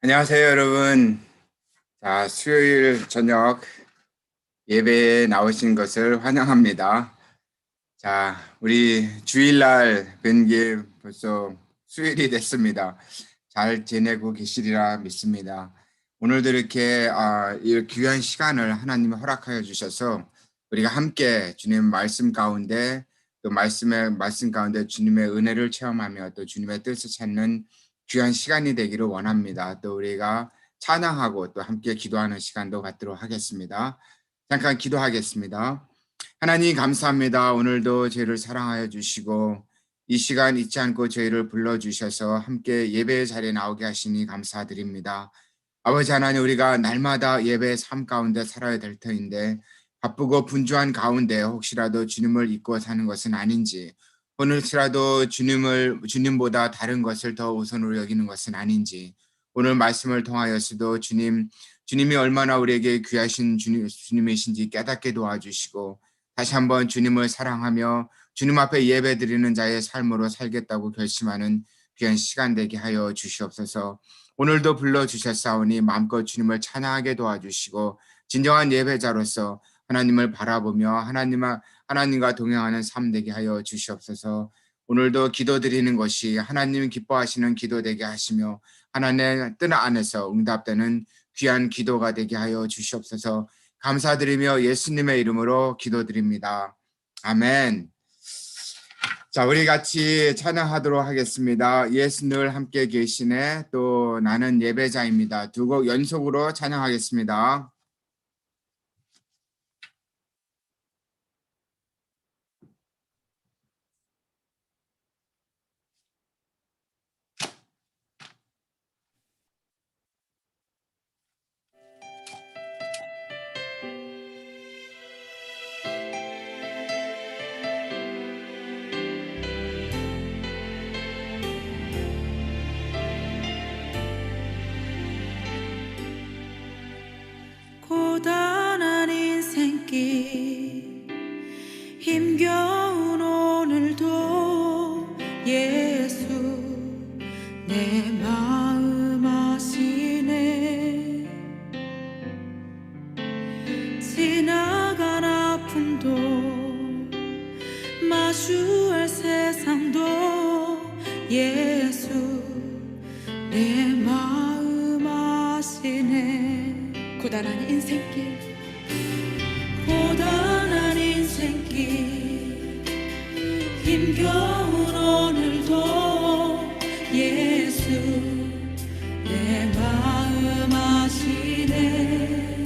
안녕하세요, 여러분. 자, 수요일 저녁 예배에 나오신 것을 환영합니다. 자, 우리 주일날 뵌 게 벌써 수요일이 됐습니다. 잘 지내고 계시리라 믿습니다. 오늘도 이 귀한 시간을 하나님이 허락하여 주셔서 우리가 함께 주님 말씀 가운데 또 말씀 가운데 주님의 은혜를 체험하며 또 주님의 뜻을 찾는 귀한 시간이 되기를 원합니다. 또 우리가 찬양하고 또 함께 기도하는 시간도 갖도록 하겠습니다. 잠깐 기도하겠습니다. 하나님 감사합니다. 오늘도 저희를 사랑하여 주시고 이 시간 잊지 않고 저희를 불러주셔서 함께 예배의 자리에 나오게 하시니 감사드립니다. 아버지 하나님, 우리가 날마다 예배의 삶 가운데 살아야 될 터인데 바쁘고 분주한 가운데 혹시라도 주님을 잊고 사는 것은 아닌지, 오늘이라도 주님보다 다른 것을 더 우선으로 여기는 것은 아닌지, 오늘 말씀을 통하여서도 주님이 얼마나 우리에게 귀하신 주님이신지 깨닫게 도와주시고 다시 한번 주님을 사랑하며 주님 앞에 예배드리는 자의 삶으로 살겠다고 결심하는 귀한 시간 되게 하여 주시옵소서. 오늘도 불러주셨사오니 마음껏 주님을 찬양하게 도와주시고 진정한 예배자로서 하나님을 바라보며 하나님과 동행하는 삶 되게 하여 주시옵소서. 오늘도 기도드리는 것이 하나님 기뻐하시는 기도 되게 하시며 하나님의 뜻 안에서 응답되는 귀한 기도가 되게 하여 주시옵소서. 감사드리며 예수님의 이름으로 기도드립니다. 아멘. 자, 우리 같이 찬양하도록 하겠습니다. 예수 늘 함께 계시네, 또 나는 예배자입니다. 두 곡 연속으로 찬양하겠습니다. 고단한 인생길 힘겨운 오늘도 예수 내 마음 아시네. 지나간 아픔도 마주할 세상도 예수 내 마음 아시네. 고단한 인생길 힘겨운 오늘도 예수 내 마음 아시네.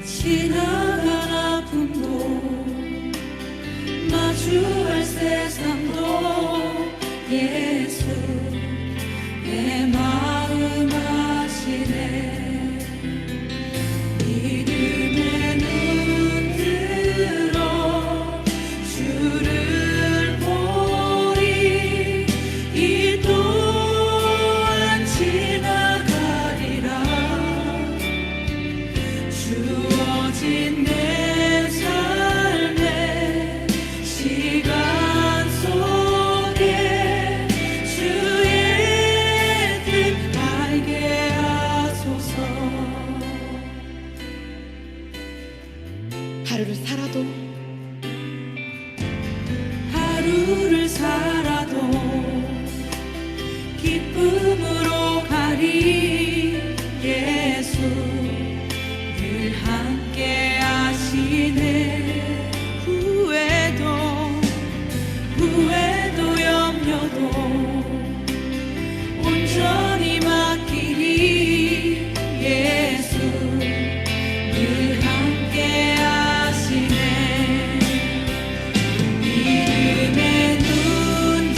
지나간 아픔도 마주할 세상도 예수 내 마음 아시네. 믿음의 눈 들어 주를 보리. 이 또한 지나가리라. 주어진 내 삶의 시간 속에 주의 뜻 알게 하소서. 하루를 살아도 기쁨으로 가리. 예수 늘 함께 하시네. 후회도 염려도 온전히 맡기리. 예수 늘 함께 하시네. 믿음의 눈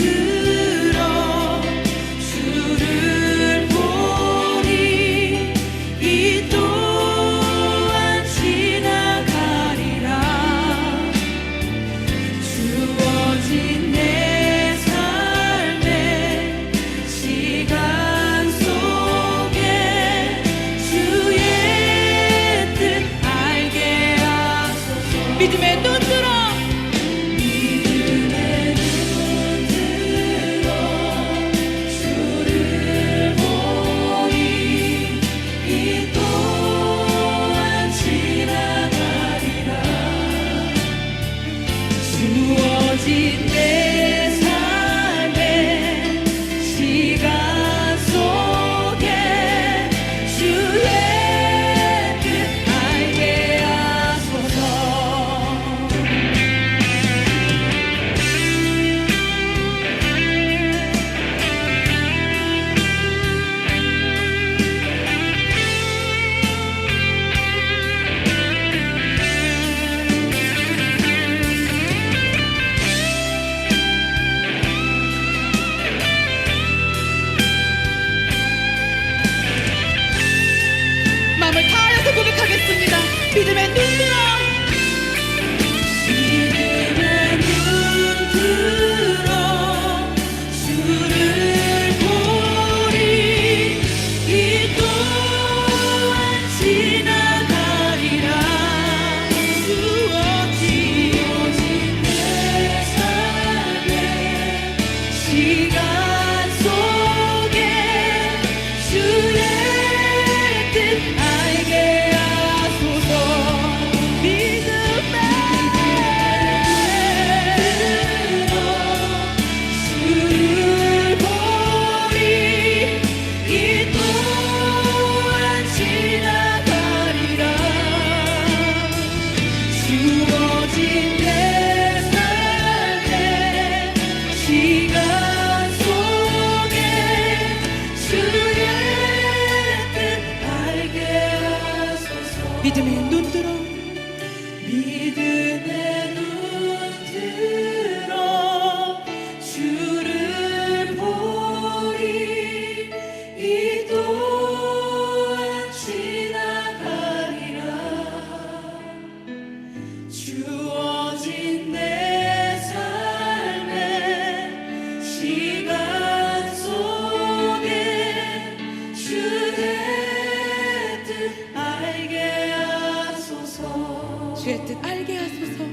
주의 뜻 알게 하소서.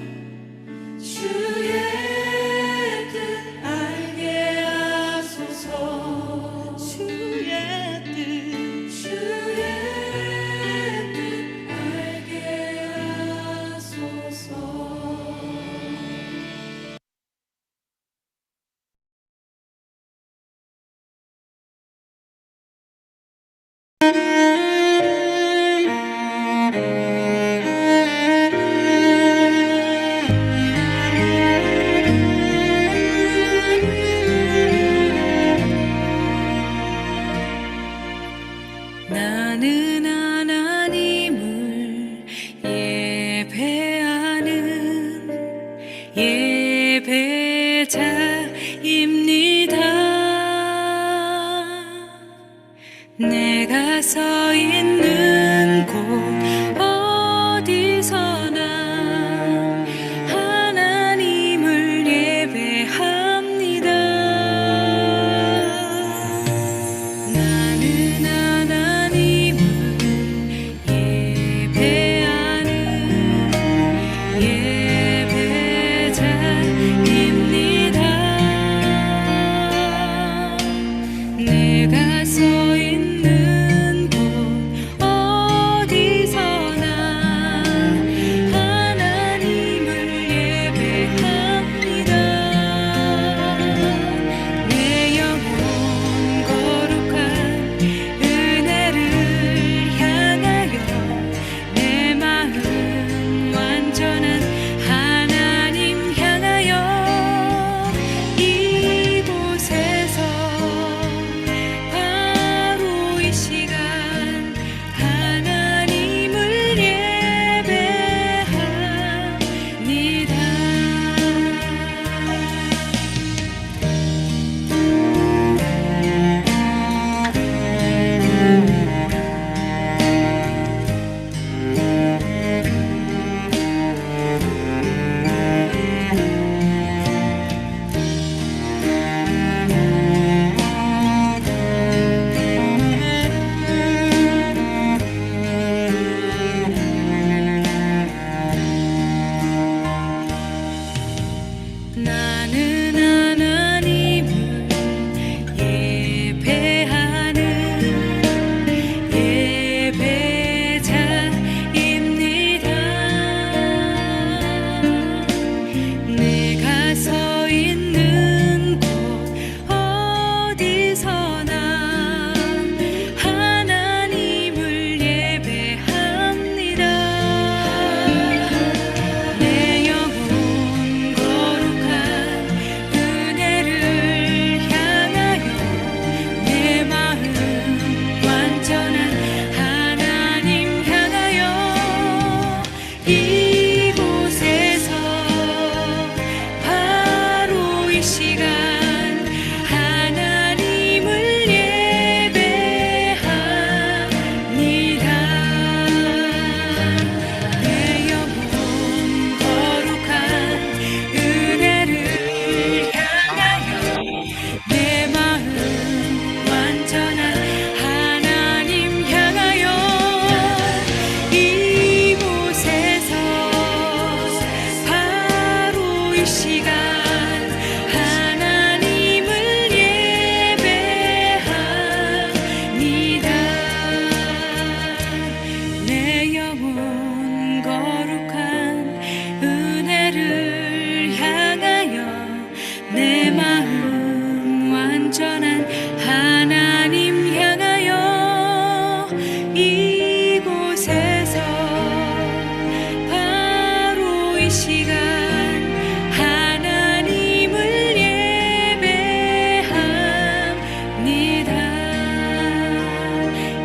주의 뜻 알게 하소서. 주의 뜻 알게 하소서. 나는 하나님을 예배하는 예배자입니다. 내가 서 있는 곳 어디서나 하나님을 예배합니다. 나는 하나님을 예배하는 예배자입니다. 내가 서 있는 곳 어디서나 하나님을 예배합니다. 내 영혼 거룩한 은혜를 향하여 내 마음 완전한 하나님 향하여 이곳에서 바로 이 시간 하나님을 예배합니다. 나는 하나님을 예배하는 예배자입니다. 내가 서 있는 곳 어디서나 하나님을 예배합니다. 내 영혼 거룩한 은혜를 향하여 내 마음 완전한 하나님 향하여 이곳에서 바로 이 시간 하나님을 예배합니다. 내 영혼 거룩한 은혜를 향하여 내 마음 완전한 하나님 향하여 이곳에서 바로 이 시간 하나님을 예배합니다. 내 영혼 거룩한 은혜를 향하여 내 마음 완전한 하나님 향하여 이곳에서 바로 이 시간 하나님을 예배합니다.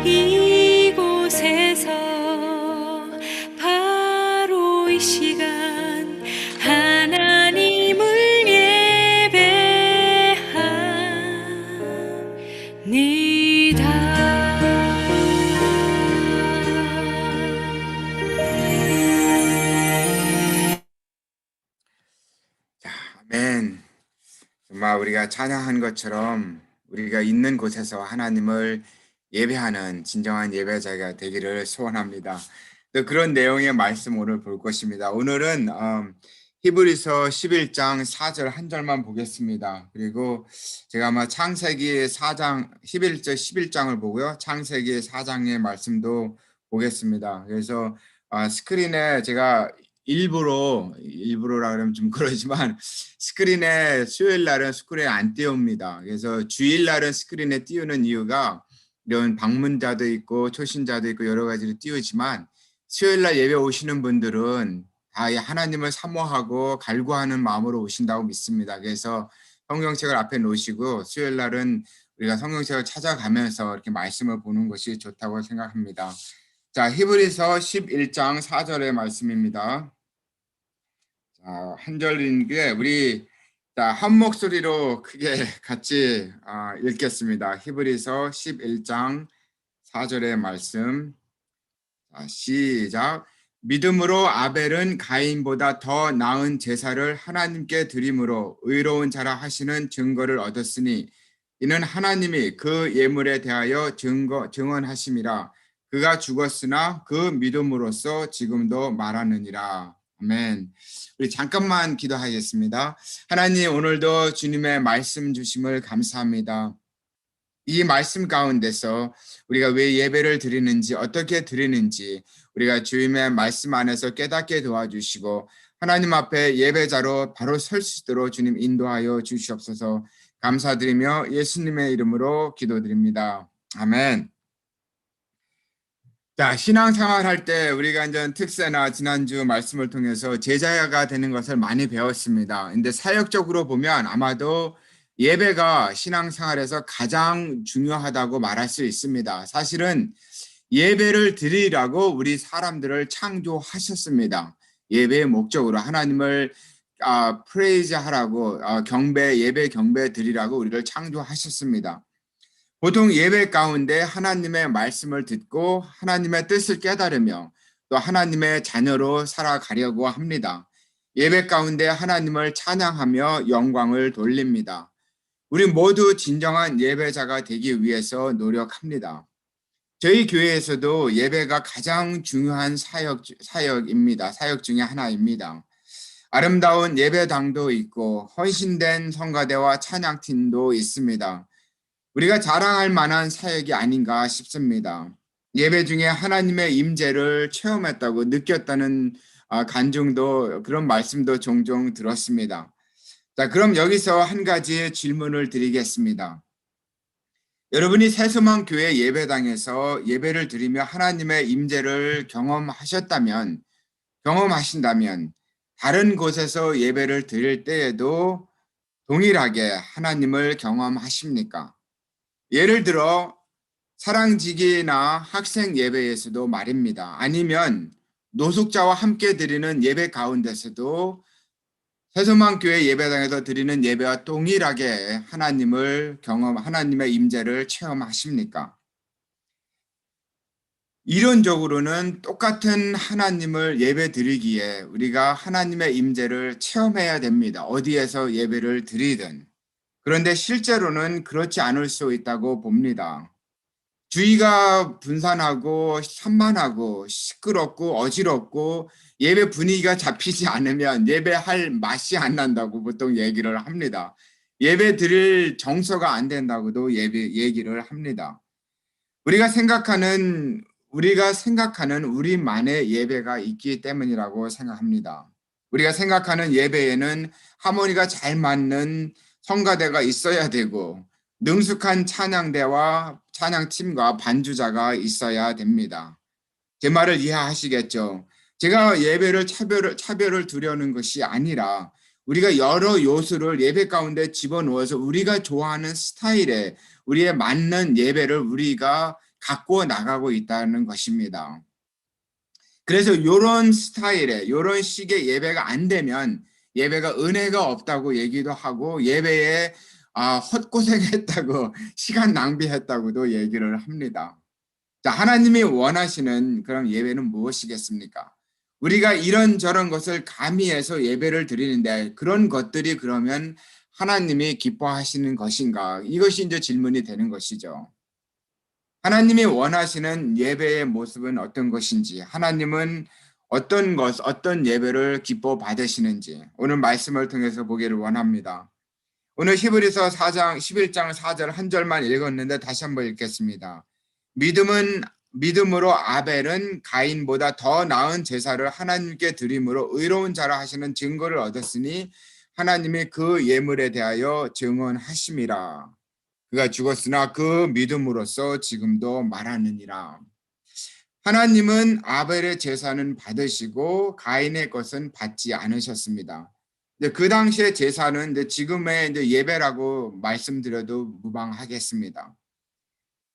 이곳에서 바로 이 시간 하나님을 예배합니다. 아멘. 정말 우리가 찬양한 것처럼 우리가 있는 곳에서 하나님을 예배하는 진정한 예배자가 되기를 소원합니다. 또 그런 내용의 말씀 오늘 볼 것입니다. 오늘은 히브리서 11장 4절 한 절만 보겠습니다. 그리고 제가 아마 창세기 4장 11절 11장을 보고요. 창세기 4장의 말씀도 보겠습니다. 그래서 스크린에 제가 일부러라 그러면 좀 그러지만 스크린에 수요일 날은 스크린에 안 띄웁니다. 그래서 주일 날은 스크린에 띄우는 이유가 이런 방문자도 있고 초신자도 있고 여러 가지로 띄우지만 수요일 날 예배 오시는 분들은 다 하나님을 사모하고 갈구하는 마음으로 오신다고 믿습니다. 그래서 성경책을 앞에 놓으시고 수요일 날은 우리가 성경책을 찾아가면서 이렇게 말씀을 보는 것이 좋다고 생각합니다. 자, 히브리서 11장 4절의 말씀입니다. 자, 한 절인 게 우리 한 목소리로 크게 같이 읽겠습니다. 히브리서 11장 4절의 말씀. 시작. 믿음으로 아벨은 가인보다 더 나은 제사를 하나님께 드림으로 의로운 자라 하시는 증거를 얻었으니 이는 하나님이 그 예물에 대하여 증언하심이라. 그가 죽었으나 그 믿음으로써 지금도 말하느니라. 아멘. 우리 잠깐만 기도하겠습니다. 하나님, 오늘도 주님의 말씀 주심을 감사합니다. 이 말씀 가운데서 우리가 왜 예배를 드리는지, 어떻게 드리는지 우리가 주님의 말씀 안에서 깨닫게 도와주시고 하나님 앞에 예배자로 바로 설 수 있도록 주님 인도하여 주시옵소서. 감사드리며 예수님의 이름으로 기도드립니다. 아멘. 자, 신앙생활 할 때 우리가 이제 특세나 지난주 말씀을 통해서 제자가 되는 것을 많이 배웠습니다. 근데 사역적으로 보면 아마도 예배가 신앙생활에서 가장 중요하다고 말할 수 있습니다. 사실은 예배를 드리라고 우리 사람들을 창조하셨습니다. 예배의 목적으로 하나님을 프레이즈 하라고 예배 경배 드리라고 우리를 창조하셨습니다. 보통 예배 가운데 하나님의 말씀을 듣고 하나님의 뜻을 깨달으며 또 하나님의 자녀로 살아가려고 합니다. 예배 가운데 하나님을 찬양하며 영광을 돌립니다. 우리 모두 진정한 예배자가 되기 위해서 노력합니다. 저희 교회에서도 예배가 가장 중요한 사역입니다. 사역 중에 하나입니다. 아름다운 예배당도 있고 헌신된 성가대와 찬양팀도 있습니다. 우리가 자랑할 만한 사역이 아닌가 싶습니다. 예배 중에 하나님의 임재를 체험했다고 느꼈다는 간증도 그런 말씀도 종종 들었습니다. 자, 그럼 여기서 한 가지 질문을 드리겠습니다. 여러분이 새소망 교회 예배당에서 예배를 드리며 하나님의 임재를 경험하신다면 다른 곳에서 예배를 드릴 때에도 동일하게 하나님을 경험하십니까? 예를 들어 사랑지기나 학생 예배에서도 말입니다. 아니면 노숙자와 함께 드리는 예배 가운데서도 새소망 교회 예배당에서 드리는 예배와 동일하게 하나님의 임재를 체험하십니까? 이론적으로는 똑같은 하나님을 예배 드리기에 우리가 하나님의 임재를 체험해야 됩니다. 어디에서 예배를 드리든. 그런데 실제로는 그렇지 않을 수 있다고 봅니다. 주의가 분산하고 산만하고 시끄럽고 어지럽고 예배 분위기가 잡히지 않으면 예배할 맛이 안 난다고 보통 얘기를 합니다. 예배 드릴 정서가 안 된다고도 얘기를 합니다. 우리가 생각하는 우리만의 예배가 있기 때문이라고 생각합니다. 우리가 생각하는 예배에는 하모니가 잘 맞는 성가대가 있어야 되고 능숙한 찬양대와 찬양팀과 반주자가 있어야 됩니다. 제 말을 이해하시겠죠? 제가 예배를 차별을 두려는 것이 아니라 우리가 여러 요소를 예배 가운데 집어넣어서 우리가 좋아하는 스타일에 우리에 맞는 예배를 우리가 갖고 나가고 있다는 것입니다. 그래서 이런 스타일의 이런 식의 예배가 안 되면 예배가 은혜가 없다고 얘기도 하고 예배에 헛고생했다고 시간 낭비했다고도 얘기를 합니다. 자, 하나님이 원하시는 그런 예배는 무엇이겠습니까? 우리가 이런저런 것을 가미해서 예배를 드리는데 그런 것들이 그러면 하나님이 기뻐하시는 것인가? 이것이 이제 질문이 되는 것이죠. 하나님이 원하시는 예배의 모습은 어떤 것인지, 하나님은 어떤 예배를 기뻐 받으시는지 오늘 말씀을 통해서 보기를 원합니다. 오늘 히브리서 4장 11장 4절 한 절만 읽었는데 다시 한번 읽겠습니다. 믿음으로 아벨은 가인보다 더 나은 제사를 하나님께 드림으로 의로운 자라 하시는 증거를 얻었으니 하나님이 그 예물에 대하여 증언하심이라. 그가 죽었으나 그 믿음으로써 지금도 말하느니라. 하나님은 아벨의 제사는 받으시고 가인의 것은 받지 않으셨습니다. 그 당시의 제사는 지금의 예배라고 말씀드려도 무방하겠습니다.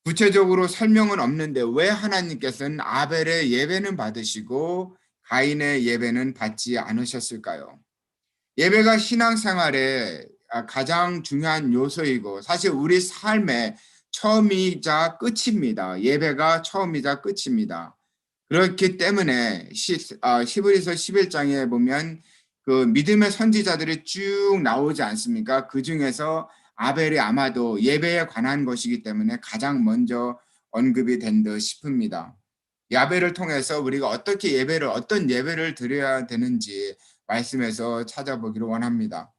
구체적으로 설명은 없는데 왜 하나님께서는 아벨의 예배는 받으시고 가인의 예배는 받지 않으셨을까요? 예배가 신앙생활의 가장 중요한 요소이고 사실 우리 삶의 처음이자 끝입니다. 예배가 처음이자 끝입니다. 그렇기 때문에 히브리서 11장에 보면 그 믿음의 선지자들이 쭉 나오지 않습니까? 그 중에서 아벨이 아마도 예배에 관한 것이기 때문에 가장 먼저 언급이 된 듯 싶습니다. 야벨을 통해서 우리가 어떤 예배를 드려야 되는지 말씀에서 찾아보기를 원합니다.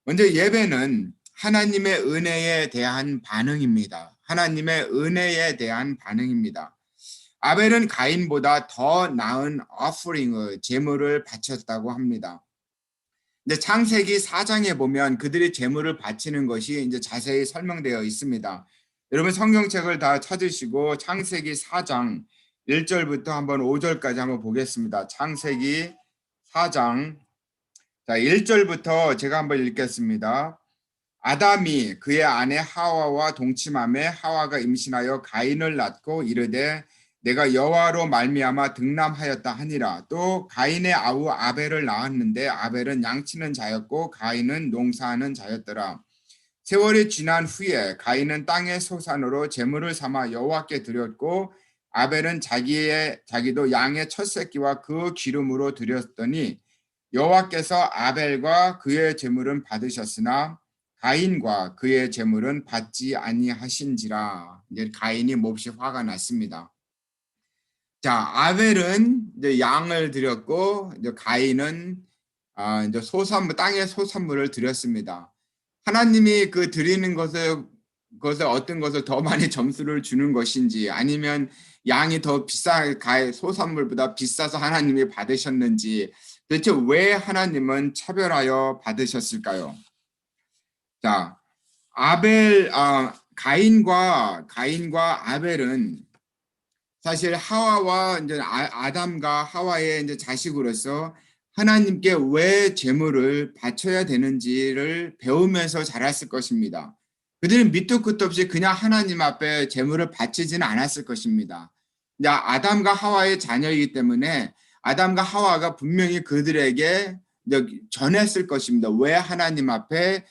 먼저 예배는 하나님의 은혜에 대한 반응입니다. 하나님의 은혜에 대한 반응입니다. 아벨은 가인보다 더 나은 오퍼링을 제물을 바쳤다고 합니다. 근데 창세기 4장에 보면 그들이 제물을 바치는 것이 이제 자세히 설명되어 있습니다. 여러분 성경책을 다 찾으시고 창세기 4장 1절부터 한번 5절까지 한번 보겠습니다. 창세기 4장 1절부터 제가 한번 읽겠습니다. 아담이 그의 아내 하와와 동침하매 하와가 임신하여 가인을 낳고 이르되 내가 여호와로 말미암아 득남하였다 하니라. 또 가인의 아우 아벨을 낳았는데 아벨은 양치는 자였고 가인은 농사하는 자였더라. 세월이 지난 후에 가인은 땅의 소산으로 제물을 삼아 여호와께 드렸고 아벨은 자기도 양의 첫 새끼와 그 기름으로 드렸더니 여호와께서 아벨과 그의 제물은 받으셨으나 가인과 그의 제물은 받지 아니하신지라. 이제 가인이 몹시 화가 났습니다. 자, 아벨은 이제 양을 드렸고 이제 가인은 이제 땅의 소산물을 드렸습니다. 하나님이 그 드리는 것을 어떤 것을 더 많이 점수를 주는 것인지 아니면 양이 더 소산물보다 비싸서 하나님이 받으셨는지 도대체 왜 하나님은 차별하여 받으셨을까요? 자, 가인과 아벨은 사실 하와와 이제 아담과 하와의 이제 자식으로서 하나님께 왜 제물을 바쳐야 되는지를 배우면서 자랐을 것입니다. 그들은 밑도 끝도 없이 그냥 하나님 앞에 제물을 바치지는 않았을 것입니다. 아담과 하와의 자녀이기 때문에 아담과 하와가 분명히 그들에게 전했을 것입니다. 왜 하나님 앞에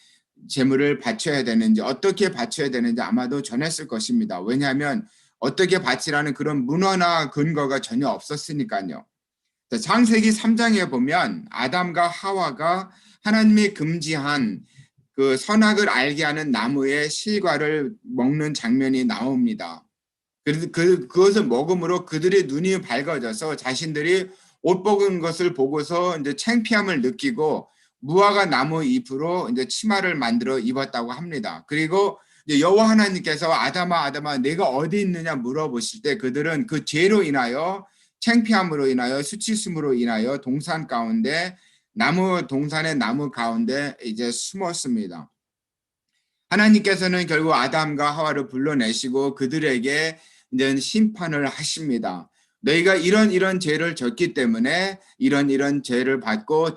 제물을 바쳐야 되는지, 어떻게 바쳐야 되는지 아마도 전했을 것입니다. 왜냐하면 어떻게 바치라는 그런 문화나 근거가 전혀 없었으니까요. 창세기 3장에 보면 아담과 하와가 하나님이 금지한 그 선악을 알게 하는 나무의 실과를 먹는 장면이 나옵니다. 그것을 먹음으로 그들의 눈이 밝아져서 자신들이 옷 벗은 것을 보고서 이제 창피함을 느끼고 무화과 나무 잎으로 이제 치마를 만들어 입었다고 합니다. 그리고 여호와 하나님께서 아담아 내가 어디 있느냐 물어보실 때 그들은 그 죄로 인하여 창피함으로 인하여 수치심으로 인하여 동산의 나무 가운데 이제 숨었습니다. 하나님께서는 결국 아담과 하와를 불러내시고 그들에게 이제 심판을 하십니다. 너희가 이런 죄를 졌기 때문에 이런 죄를 받고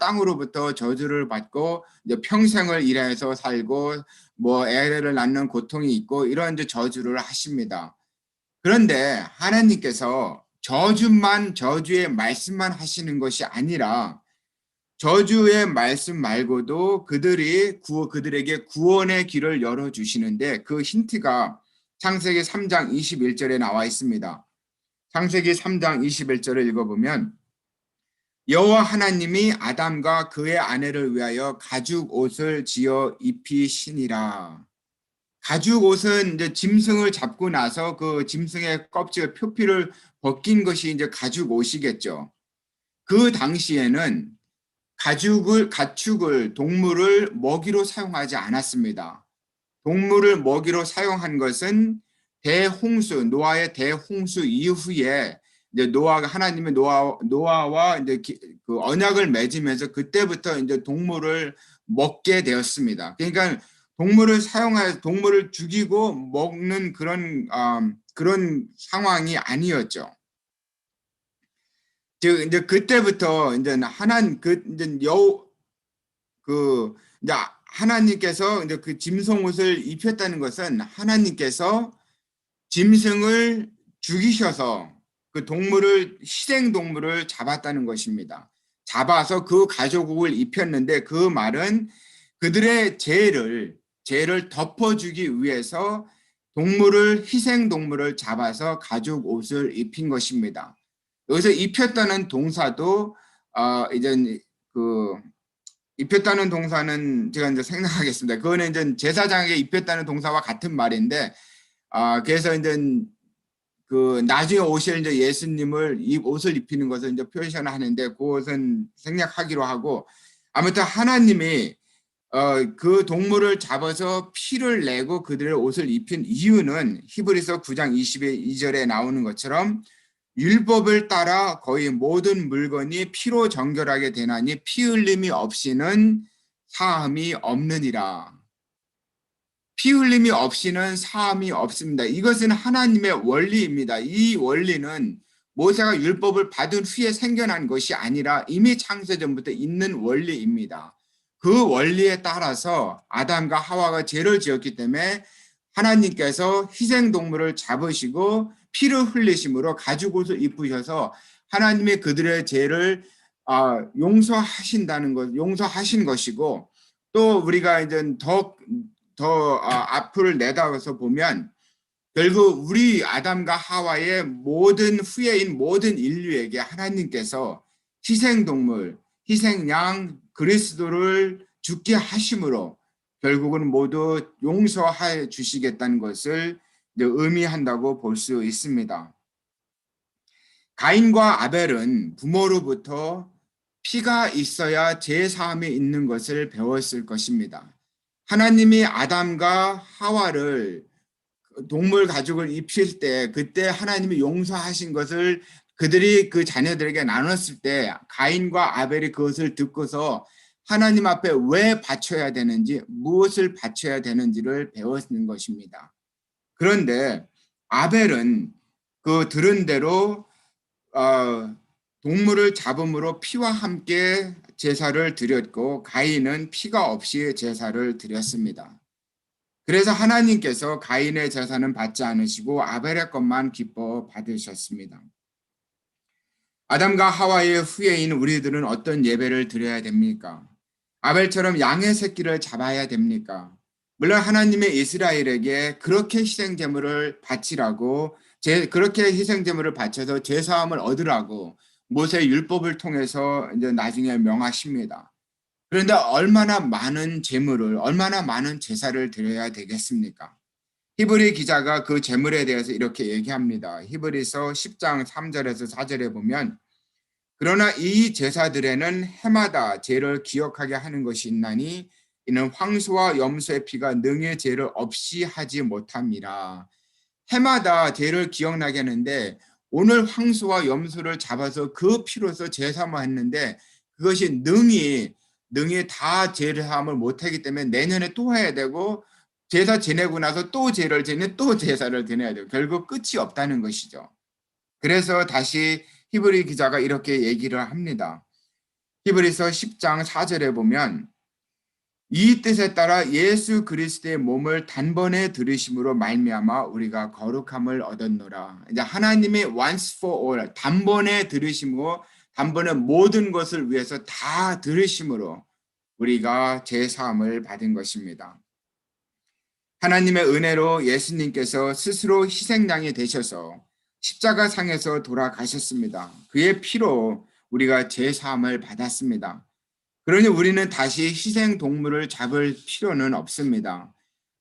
땅으로부터 저주를 받고 이제 평생을 일해서 살고 애를 낳는 고통이 있고 이런 이제 저주를 하십니다. 그런데 하나님께서 저주의 말씀만 하시는 것이 아니라 저주의 말씀 말고도 그들에게 구원의 길을 열어주시는데 그 힌트가 창세기 3장 21절에 나와 있습니다. 창세기 3장 21절을 읽어보면 여호와 하나님이 아담과 그의 아내를 위하여 가죽 옷을 지어 입히시니라. 가죽 옷은 이제 짐승을 잡고 나서 그 짐승의 껍질 표피를 벗긴 것이 이제 가죽 옷이겠죠. 그 당시에는 가축을 동물을 먹이로 사용하지 않았습니다. 동물을 먹이로 사용한 것은 대홍수, 노아의 대홍수 이후에 이제 하나님의 노아와 이제 그 언약을 맺으면서 그때부터 이제 동물을 먹게 되었습니다. 그러니까 동물을 죽이고 먹는 그런 상황이 아니었죠. 즉 이제 그때부터 이제 이제 하나님께서 이제 그 짐승 옷을 입혔다는 것은 하나님께서 짐승을 죽이셔서 그 희생 동물을 잡았다는 것입니다. 잡아서 그 가죽옷을 입혔는데 그 말은 그들의 죄를 덮어주기 위해서 희생 동물을 잡아서 가죽 옷을 입힌 것입니다. 여기서 입혔다는 동사도 이제 그 입혔다는 동사는 제가 이제 생각하겠습니다. 그거는 이제 제사장에게 입혔다는 동사와 같은 말인데, 그래서 이제 그 나중에 오실 이제 예수님을 옷을 입히는 것을 이제 표현하는데 그것은 생략하기로 하고, 아무튼 하나님이 그 동물을 잡아서 피를 내고 그들의 옷을 입힌 이유는 히브리서 9장 22절에 나오는 것처럼 율법을 따라 거의 모든 물건이 피로 정결하게 되나니 피 흘림이 없이는 사함이 없느니라. 피 흘림이 없이는 사함이 없습니다. 이것은 하나님의 원리입니다. 이 원리는 모세가 율법을 받은 후에 생겨난 것이 아니라 이미 창세전부터 있는 원리입니다. 그 원리에 따라서 아담과 하와가 죄를 지었기 때문에 하나님께서 희생동물을 잡으시고 피를 흘리심으로 가죽옷을 입으셔서 하나님의 그들의 죄를 용서하신 것이고, 또 우리가 이제 더 앞을 내다봐서 보면 결국 우리 아담과 하와의 후예인 모든 인류에게 하나님께서 희생동물, 희생양 그리스도를 죽게 하심으로 결국은 모두 용서해 주시겠다는 것을 의미한다고 볼 수 있습니다. 가인과 아벨은 부모로부터 피가 있어야 죄사함이 있는 것을 배웠을 것입니다. 하나님이 아담과 하와를 동물 가죽을 입힐 때 그때 하나님이 용서하신 것을 그들이 그 자녀들에게 나눴을 때 가인과 아벨이 그것을 듣고서 하나님 앞에 왜 바쳐야 되는지, 무엇을 바쳐야 되는지를 배웠는 것입니다. 그런데 아벨은 그 들은 대로 동물을 잡음으로 피와 함께 제사를 드렸고 가인은 피가 없이 제사를 드렸습니다. 그래서 하나님께서 가인의 제사는 받지 않으시고 아벨의 것만 기뻐 받으셨습니다. 아담과 하와의 후예인 우리들은 어떤 예배를 드려야 됩니까? 아벨처럼 양의 새끼를 잡아야 됩니까? 물론 하나님의 이스라엘에게 그렇게 희생제물을 바치라고 그렇게 희생제물을 바쳐서 죄사함을 얻으라고 모세 율법을 통해서 이제 나중에 명하십니다. 그런데 얼마나 많은 제사를 드려야 되겠습니까? 히브리 기자가 그 제물에 대해서 이렇게 얘기합니다. 히브리서 10장 3절에서 4절에 보면 그러나 이 제사들에는 해마다 죄를 기억하게 하는 것이 있나니 이는 황소와 염소의 피가 능히 죄를 없이 하지 못함이라. 해마다 죄를 기억나게 하는데 오늘 황소와 염소를 잡아서 그 피로서 제사만 했는데 그것이 능히 다 제사함을 못하기 때문에 내년에 또 해야 되고 제사 지내고 나서 또 죄를 지내 또 제사를 지내야 되고 결국 끝이 없다는 것이죠. 그래서 다시 히브리 기자가 이렇게 얘기를 합니다. 히브리서 10장 4절에 보면 이 뜻에 따라 예수 그리스도의 몸을 단번에 들으심으로 말미암아 우리가 거룩함을 얻었노라. 이제 하나님의 once for all 단번에 들으심으로 단번에 모든 것을 위해서 다 들으심으로 우리가 제사함을 받은 것입니다. 하나님의 은혜로 예수님께서 스스로 희생양이 되셔서 십자가상에서 돌아가셨습니다. 그의 피로 우리가 제사함을 받았습니다. 그러니 우리는 다시 희생 동물을 잡을 필요는 없습니다.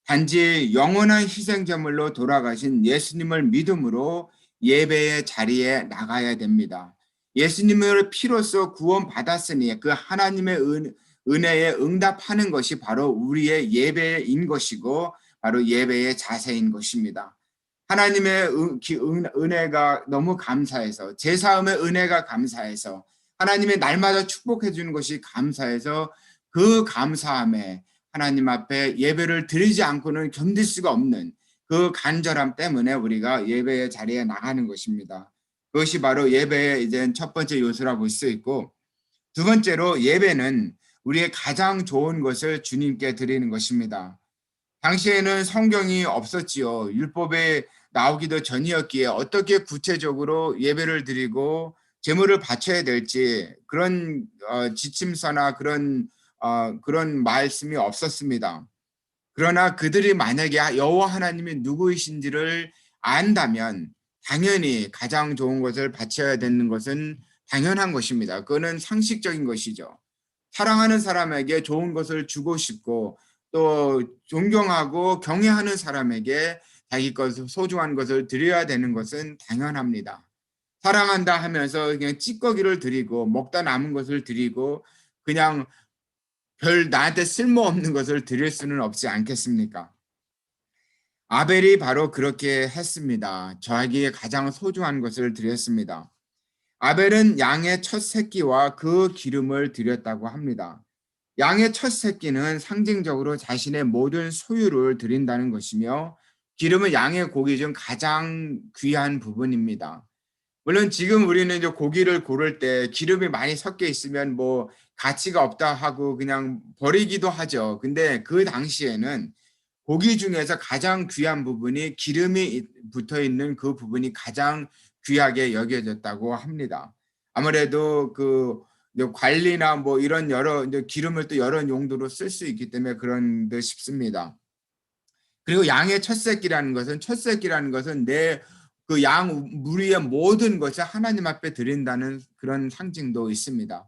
단지 영원한 희생제물로 돌아가신 예수님을 믿음으로 예배의 자리에 나가야 됩니다. 예수님을 피로써 구원받았으니 그 하나님의 은혜에 응답하는 것이 바로 우리의 예배인 것이고 바로 예배의 자세인 것입니다. 하나님의 은혜가 너무 감사해서 제사함의 은혜가 감사해서 하나님의 날마다 축복해 주는 것이 감사해서 그 감사함에 하나님 앞에 예배를 드리지 않고는 견딜 수가 없는 그 간절함 때문에 우리가 예배의 자리에 나가는 것입니다. 그것이 바로 예배의 이제 첫 번째 요소라고 볼 수 있고, 두 번째로 예배는 우리의 가장 좋은 것을 주님께 드리는 것입니다. 당시에는 성경이 없었지요. 율법에 나오기도 전이었기에 어떻게 구체적으로 예배를 드리고 제물을 바쳐야 될지 그런 지침서나 그런 말씀이 없었습니다. 그러나 그들이 만약에 여호와 하나님이 누구이신지를 안다면 당연히 가장 좋은 것을 바쳐야 되는 것은 당연한 것입니다. 그거는 상식적인 것이죠. 사랑하는 사람에게 좋은 것을 주고 싶고 또 존경하고 경외하는 사람에게 자기 것을 소중한 것을 드려야 되는 것은 당연합니다. 사랑한다 하면서 그냥 찌꺼기를 드리고 먹다 남은 것을 드리고 그냥 별 나한테 쓸모없는 것을 드릴 수는 없지 않겠습니까? 아벨이 바로 그렇게 했습니다. 저에게 가장 소중한 것을 드렸습니다. 아벨은 양의 첫 새끼와 그 기름을 드렸다고 합니다. 양의 첫 새끼는 상징적으로 자신의 모든 소유를 드린다는 것이며 기름은 양의 고기 중 가장 귀한 부분입니다. 물론 지금 우리는 이제 고기를 고를 때 기름이 많이 섞여 있으면 뭐 가치가 없다 하고 그냥 버리기도 하죠. 근데 그 당시에는 고기 중에서 가장 귀한 부분이 기름이 붙어 있는 그 부분이 가장 귀하게 여겨졌다고 합니다. 아무래도 그 관리나 뭐 이런 여러 이제 기름을 또 여러 용도로 쓸 수 있기 때문에 그런 듯 싶습니다. 그리고 양의 첫 새끼라는 것은 내 그 양 무리의 모든 것을 하나님 앞에 드린다는 그런 상징도 있습니다.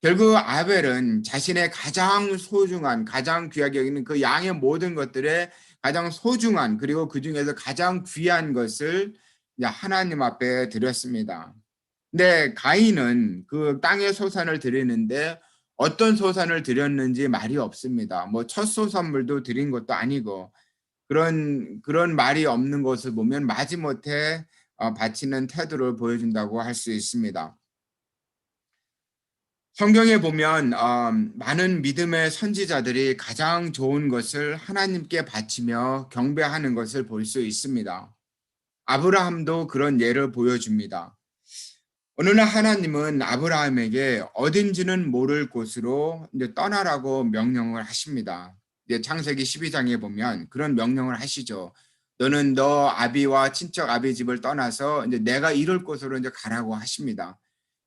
결국 아벨은 자신의 가장 소중한, 가장 귀하게 여기는 그 양의 모든 것들의 가장 소중한 그리고 그 중에서 가장 귀한 것을 하나님 앞에 드렸습니다. 근데 가인은 그 땅의 소산을 드리는데 어떤 소산을 드렸는지 말이 없습니다. 뭐 첫 소산물도 드린 것도 아니고 그런 말이 없는 것을 보면 마지못해 바치는 태도를 보여준다고 할 수 있습니다. 성경에 보면 많은 믿음의 선지자들이 가장 좋은 것을 하나님께 바치며 경배하는 것을 볼 수 있습니다. 아브라함도 그런 예를 보여줍니다. 어느 날 하나님은 아브라함에게 어딘지는 모를 곳으로 이제 떠나라고 명령을 하십니다. 이제 창세기 12장에 보면 그런 명령을 하시죠. 너는 너 아비와 친척 아비 집을 떠나서 이제 내가 이룰 곳으로 이제 가라고 하십니다.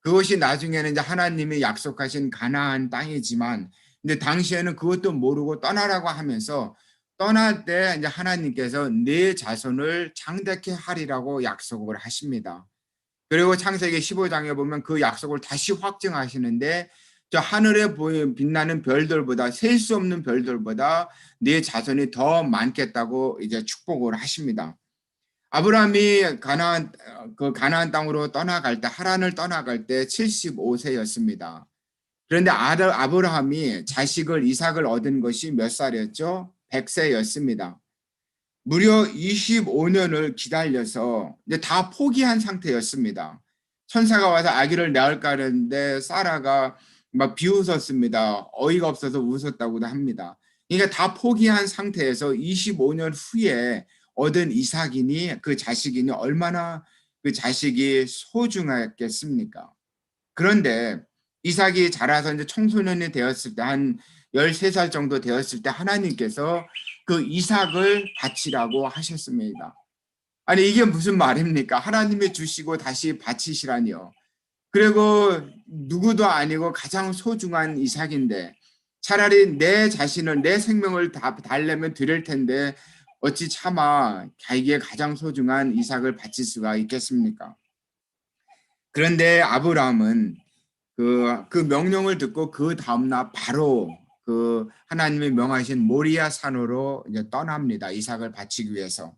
그것이 나중에는 이제 하나님이 약속하신 가나안 땅이지만 근데 당시에는 그것도 모르고 떠나라고 하면서 떠날 때 이제 하나님께서 네 자손을 장대케 하리라고 약속을 하십니다. 그리고 창세기 15장에 보면 그 약속을 다시 확증하시는데 저 하늘에 빛나는 별들보다 셀 수 없는 별들보다 네 자손이 더 많겠다고 이제 축복을 하십니다. 아브라함이 가나안 땅으로 떠나갈 때 하란을 떠나갈 때 75세였습니다. 그런데 아브라함이 자식을 이삭을 얻은 것이 몇 살이었죠? 100세였습니다. 무려 25년을 기다려서 이제 다 포기한 상태였습니다. 천사가 와서 아기를 낳을까 하는데 사라가 막 비웃었습니다. 어이가 없어서 웃었다고도 합니다. 그러니까 다 포기한 상태에서 25년 후에 얻은 이삭이니 그 자식이니 얼마나 그 자식이 소중했겠습니까? 그런데 이삭이 자라서 이제 청소년이 되었을 때 한 13살 정도 되었을 때 하나님께서 그 이삭을 바치라고 하셨습니다. 아니 이게 무슨 말입니까? 하나님이 주시고 다시 바치시라니요. 그리고 누구도 아니고 가장 소중한 이삭인데 차라리 내 자신을 내 생명을 다 달래면 드릴 텐데 어찌 차마 자기의 가장 소중한 이삭을 바칠 수가 있겠습니까? 그런데 아브라함은 그 명령을 듣고 그 다음날 바로 그 하나님이 명하신 모리아 산으로 이제 떠납니다. 이삭을 바치기 위해서.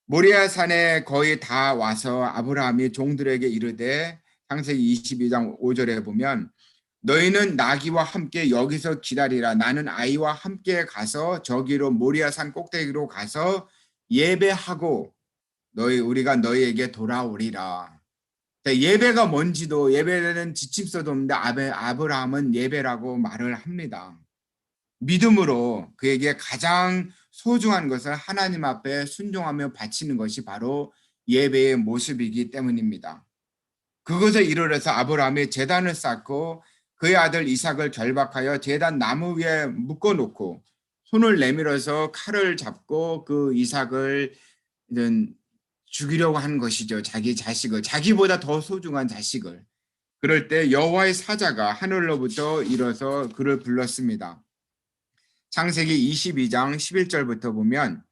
모리아 산에 거의 다 와서 아브라함이 종들에게 이르되 창세기 22장 5절에 보면 너희는 나귀와 함께 여기서 기다리라. 나는 아이와 함께 가서 저기로 모리아 산 꼭대기로 가서 예배하고 우리가 너희에게 돌아오리라. 예배가 뭔지도 예배는 지침서도 없는데 아브라함은 예배라고 말을 합니다. 믿음으로 그에게 가장 소중한 것을 하나님 앞에 순종하며 바치는 것이 바로 예배의 모습이기 때문입니다. 그것을 이루려서 아브라함이 제단을 쌓고 그의 아들 이삭을 결박하여 제단 나무 위에 묶어놓고 손을 내밀어서 칼을 잡고 그 이삭을 죽이려고 하는 것이죠. 자기 자식을, 자기보다 더 소중한 자식을. 그럴 때 여호와의 사자가 하늘로부터 일어서 그를 불렀습니다. 창세기 22장 11절부터 보면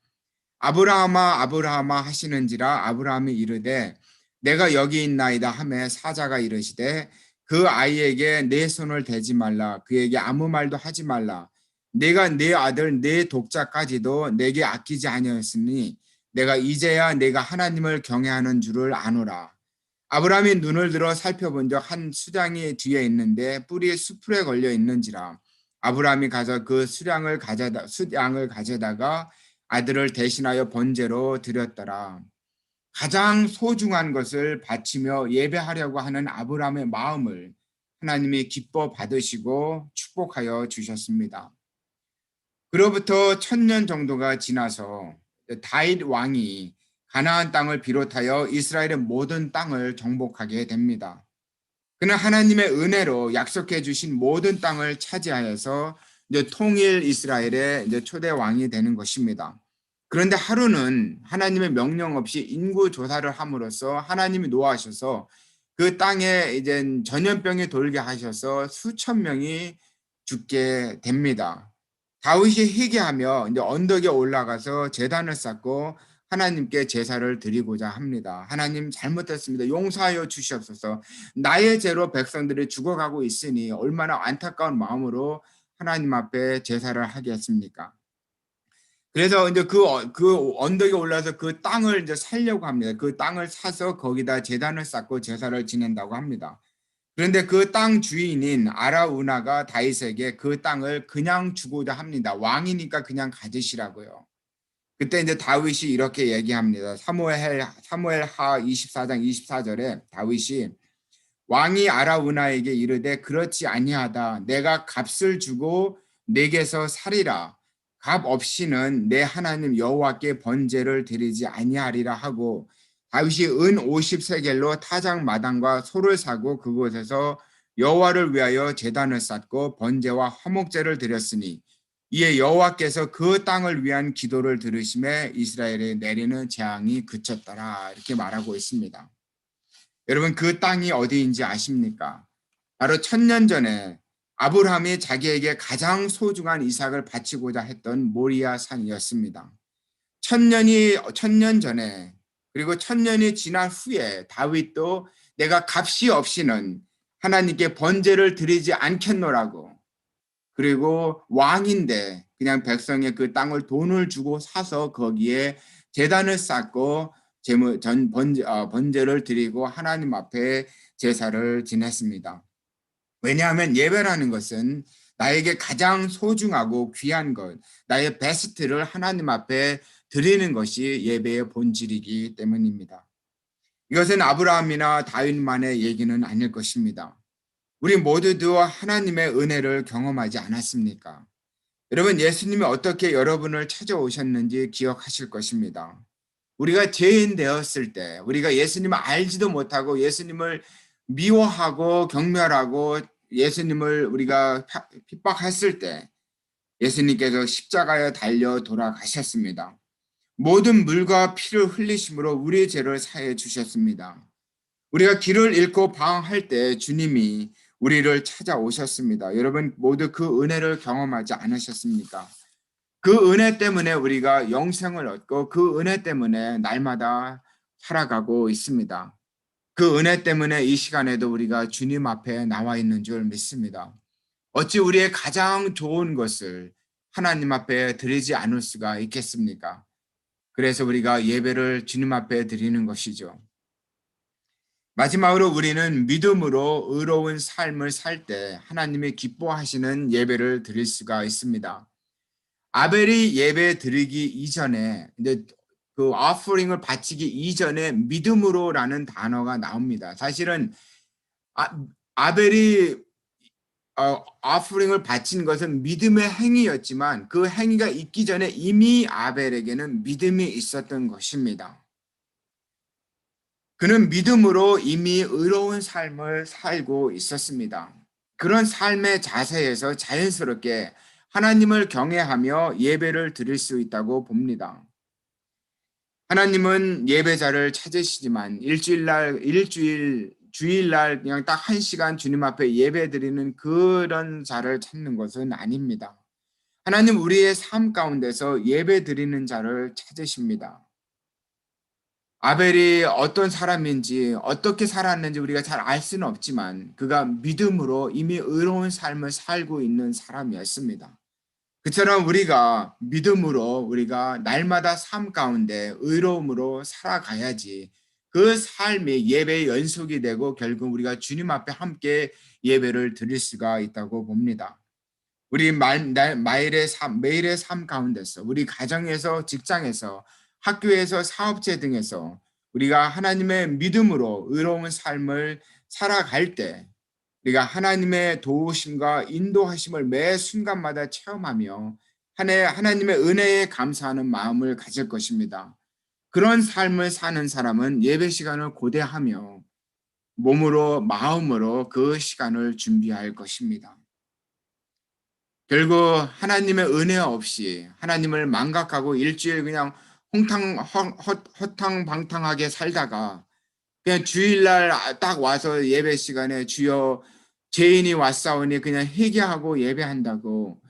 아브라함아 아브라함아 하시는지라 아브라함이 이르되 내가 여기 있나이다 하매 사자가 이르시되 그 아이에게 내 손을 대지 말라 그에게 아무 말도 하지 말라 내가 내 아들 내 독자까지도 내게 아끼지 아니하였으니 내가 이제야 내가 하나님을 경외하는 줄을 아노라. 아브라함이 눈을 들어 살펴본즉 한 수량이 뒤에 있는데 뿔이 수풀에 걸려 있는지라. 아브라함이 가서 그 수량을 가져다가 아들을 대신하여 번제로 드렸더라. 가장 소중한 것을 바치며 예배하려고 하는 아브라함의 마음을 하나님이 기뻐 받으시고 축복하여 주셨습니다. 그로부터 1000년 정도가 지나서 다윗 왕이 가나안 땅을 비롯하여 이스라엘의 모든 땅을 정복하게 됩니다. 그는 하나님의 은혜로 약속해 주신 모든 땅을 차지하여서 이제 통일 이스라엘의 이제 초대 왕이 되는 것입니다. 그런데 하루는 하나님의 명령 없이 인구 조사를 함으로써 하나님이 노하셔서 그 땅에 이제 전염병이 돌게 하셔서 수천 명이 죽게 됩니다. 다윗이 회개하며 이제 언덕에 올라가서 제단을 쌓고 하나님께 제사를 드리고자 합니다. 하나님 잘못했습니다. 용서하여 주시옵소서. 나의 죄로 백성들이 죽어가고 있으니 얼마나 안타까운 마음으로 하나님 앞에 제사를 하겠습니까? 그래서 이제 그 언덕에 올라서 그 땅을 이제 살려고 합니다. 그 땅을 사서 거기다 제단을 쌓고 제사를 지낸다고 합니다. 그런데 그 땅 주인인 아라우나가 다윗에게 그 땅을 그냥 주고자 합니다. 왕이니까 그냥 가지시라고요. 그때 이제 다윗이 이렇게 얘기합니다. 사무엘하 24장 24절에 다윗이 왕이 아라우나에게 이르되 그렇지 아니하다. 내가 값을 주고 내게서 살이라. 값 없이는 내 하나님 여호와께 번제를 드리지 아니하리라 하고 다윗이 은 50세겔로 타작 마당과 소를 사고 그곳에서 여호와를 위하여 제단을 쌓고 번제와 화목제를 드렸으니 이에 여호와께서 그 땅을 위한 기도를 들으심에 이스라엘에 내리는 재앙이 그쳤더라 이렇게 말하고 있습니다. 여러분 그 땅이 어디인지 아십니까? 바로 1000년 전에 아브라함이 자기에게 가장 소중한 이삭을 바치고자 했던 모리아 산이었습니다. 1000년 전에 그리고 1000년이 지난 후에 다윗도 내가 값이 없이는 하나님께 번제를 드리지 않겠노라고 그리고 왕인데 그냥 백성의 그 땅을 돈을 주고 사서 거기에 제단을 쌓고 번제를 드리고 하나님 앞에 제사를 지냈습니다. 왜냐하면 예배라는 것은 나에게 가장 소중하고 귀한 것, 나의 베스트를 하나님 앞에 드리는 것이 예배의 본질이기 때문입니다. 이것은 아브라함이나 다윗만의 얘기는 아닐 것입니다. 우리 모두도 하나님의 은혜를 경험하지 않았습니까? 여러분 예수님이 어떻게 여러분을 찾아오셨는지 기억하실 것입니다. 우리가 죄인 되었을 때 우리가 예수님을 알지도 못하고 예수님을 미워하고 경멸하고 예수님을 우리가 핍박했을 때 예수님께서 십자가에 달려 돌아가셨습니다. 모든 물과 피를 흘리심으로 우리의 죄를 사해 주셨습니다. 우리가 길을 잃고 방황할 때 주님이 우리를 찾아오셨습니다. 여러분 모두 그 은혜를 경험하지 않으셨습니까? 그 은혜 때문에 우리가 영생을 얻고 그 은혜 때문에 날마다 살아가고 있습니다. 그 은혜 때문에 이 시간에도 우리가 주님 앞에 나와 있는 줄 믿습니다. 어찌 우리의 가장 좋은 것을 하나님 앞에 드리지 않을 수가 있겠습니까? 그래서 우리가 예배를 주님 앞에 드리는 것이죠. 마지막으로 우리는 믿음으로 의로운 삶을 살 때 하나님이 기뻐하시는 예배를 드릴 수가 있습니다. 아벨이 예배 드리기 이전에 이제 그 오퍼링을 바치기 이전에 믿음으로라는 단어가 나옵니다. 사실은 아, 아벨이 오퍼링을 바친 것은 믿음의 행위였지만 그 행위가 있기 전에 이미 아벨에게는 믿음이 있었던 것입니다. 그는 믿음으로 이미 의로운 삶을 살고 있었습니다. 그런 삶의 자세에서 자연스럽게 하나님을 경외하며 예배를 드릴 수 있다고 봅니다. 하나님은 예배자를 찾으시지만 주일날 그냥 딱 1시간 주님 앞에 예배 드리는 그런 자를 찾는 것은 아닙니다. 하나님 우리의 삶 가운데서 예배 드리는 자를 찾으십니다. 아벨이 어떤 사람인지 어떻게 살았는지 우리가 잘 알 수는 없지만 그가 믿음으로 이미 의로운 삶을 살고 있는 사람이었습니다. 그처럼 우리가 믿음으로 우리가 날마다 삶 가운데 의로움으로 살아가야지 그 삶이 예배의 연속이 되고 결국 우리가 주님 앞에 함께 예배를 드릴 수가 있다고 봅니다. 우리 매일의 삶 가운데서 우리 가정에서 직장에서 학교에서 사업체 등에서 우리가 하나님의 믿음으로 의로운 삶을 살아갈 때 우리가 하나님의 도우심과 인도하심을 매 순간마다 체험하며 하나님의 은혜에 감사하는 마음을 가질 것입니다. 그런 삶을 사는 사람은 예배 시간을 고대하며 몸으로 마음으로 그 시간을 준비할 것입니다. 결국 하나님의 은혜 없이 하나님을 망각하고 일주일 그냥 허탕방탕하게 살다가 그냥 주일날 딱 와서 예배 시간에 주여 죄인이 왔사오니 그냥 회개하고 예배한다고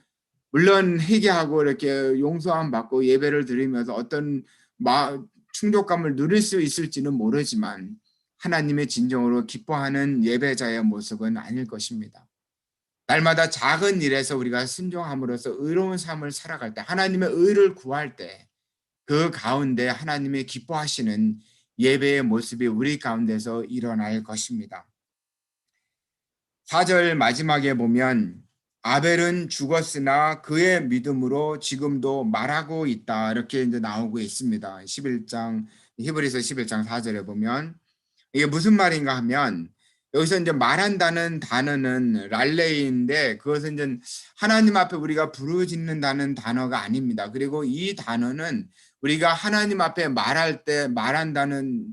물론 회개하고 이렇게 용서함 받고 예배를 드리면서 어떤 충족감을 누릴 수 있을지는 모르지만 하나님의 진정으로 기뻐하는 예배자의 모습은 아닐 것입니다. 날마다 작은 일에서 우리가 순종함으로써 의로운 삶을 살아갈 때 하나님의 의를 구할 때 그 가운데 하나님의 기뻐하시는 예배의 모습이 우리 가운데서 일어날 것입니다. 4절 마지막에 보면 아벨은 죽었으나 그의 믿음으로 지금도 말하고 있다 이렇게 이제 나오고 있습니다. 히브리서 11장 4절에 보면 이게 무슨 말인가 하면 여기서 이제 말한다는 단어는 랄레이인데 그것은 이제 하나님 앞에 우리가 부르짖는다는 단어가 아닙니다. 그리고 이 단어는 우리가 하나님 앞에 말할 때 말한다는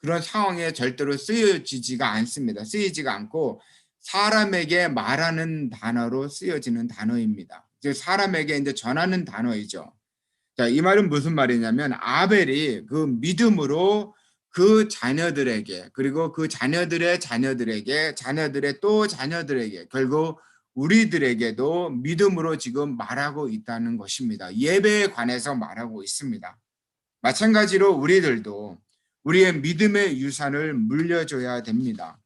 그런 상황에 절대로 쓰여지지가 않습니다. 쓰이지가 않고 사람에게 말하는 단어로 쓰여지는 단어입니다. 즉 사람에게 이제 전하는 단어이죠. 자, 이 말은 무슨 말이냐면 아벨이 그 믿음으로 그 자녀들에게 그리고 그 자녀들의 자녀들에게 자녀들의 또 자녀들에게 결국 우리들에게도 믿음으로 지금 말하고 있다는 것입니다. 예배에 관해서 말하고 있습니다. 마찬가지로 우리들도 우리의 믿음의 유산을 물려줘야 됩니다.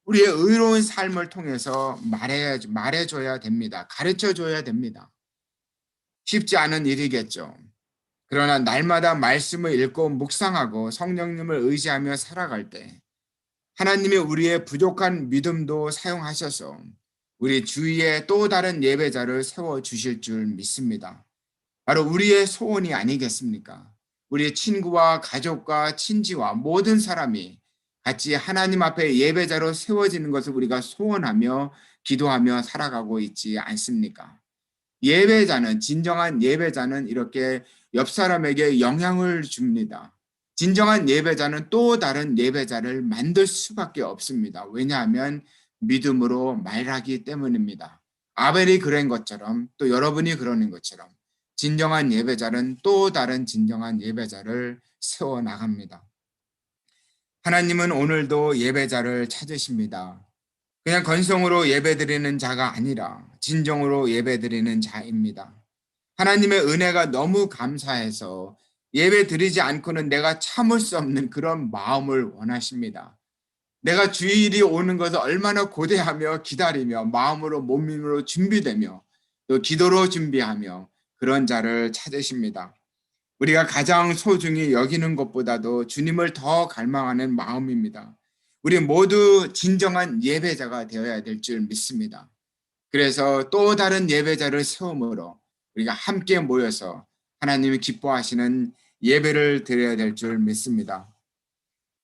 우리의 의로운 삶을 통해서 말해줘야 됩니다. 가르쳐줘야 됩니다. 쉽지 않은 일이겠죠. 그러나 날마다 말씀을 읽고 묵상하고 성령님을 의지하며 살아갈 때 하나님이 우리의 부족한 믿음도 사용하셔서 우리 주위에 또 다른 예배자를 세워주실 줄 믿습니다. 바로 우리의 소원이 아니겠습니까? 우리의 친구와 가족과 친지와 모든 사람이 같이 하나님 앞에 예배자로 세워지는 것을 우리가 소원하며 기도하며 살아가고 있지 않습니까? 진정한 예배자는 이렇게 옆 사람에게 영향을 줍니다. 진정한 예배자는 또 다른 예배자를 만들 수밖에 없습니다. 왜냐하면 믿음으로 말하기 때문입니다. 아벨이 그런 것처럼 또 여러분이 그러는 것처럼 진정한 예배자는 또 다른 진정한 예배자를 세워 나갑니다. 하나님은 오늘도 예배자를 찾으십니다. 그냥 건성으로 예배드리는 자가 아니라 진정으로 예배드리는 자입니다. 하나님의 은혜가 너무 감사해서 예배드리지 않고는 내가 참을 수 없는 그런 마음을 원하십니다. 내가 주일이 오는 것을 얼마나 고대하며 기다리며 마음으로 몸으로 준비되며 또 기도로 준비하며 그런 자를 찾으십니다. 우리가 가장 소중히 여기는 것보다도 주님을 더 갈망하는 마음입니다. 우리 모두 진정한 예배자가 되어야 될 줄 믿습니다. 그래서 또 다른 예배자를 세움으로 우리가 함께 모여서 하나님이 기뻐하시는 예배를 드려야 될 줄 믿습니다.